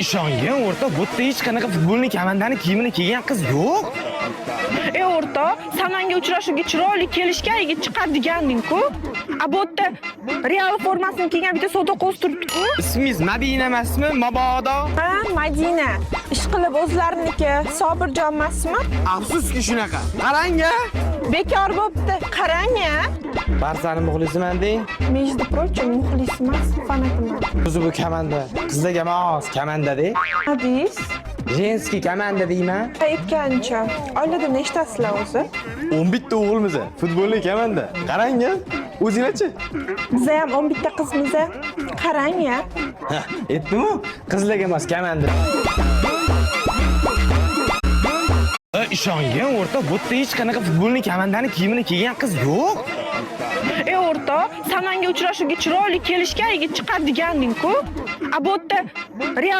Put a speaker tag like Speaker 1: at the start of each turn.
Speaker 1: ishongin o'rta, bu yerda hech qanaqa futbolning komandani kiyimini kiygan qiz yo'q.
Speaker 2: O'rta, Samanga uchrashuvga chiroyli kelishgan yigit chiqadi deganding-ku. A bu yerda Real formasini kiygan bitta so'toqo'z turibdi-ku.
Speaker 1: Ismingiz Madina emasmi? Mabodo.
Speaker 2: Ha, Madina. Ish qilib o'zlariniki Sobirjon emasmi?
Speaker 1: Afsuski shunaqa. Qarang-a.
Speaker 2: Bekor bo'pti. Qarang-a.
Speaker 1: Barsani muxlisiman deng.
Speaker 2: Между прочим, muxlis emas, fanatiman.
Speaker 1: O'zi bu komanda. Qizlarga emas, komanda-da.
Speaker 2: Hadis.
Speaker 1: Jenskiy komanda deyman.
Speaker 2: Aytgancha, oilada nechtasizlar o'zi?
Speaker 1: 11 ta o'g'ilmiz. Futbolning komanda. Qarang-a. O'zinglarchi?
Speaker 2: Biz ham 11 ta qizmiz. Qarang-a.
Speaker 1: Aytdim-ku, qizlarga emas, komanda. Ishongin o'rta, bu yerda hech qanaqa futbolning komandani kiyimini kiygan qiz yo'q.
Speaker 2: O'rta, Samanga uchrashuvga chiroyli kelishgan yigit chiqadi deganding-ku. A bu yerda Real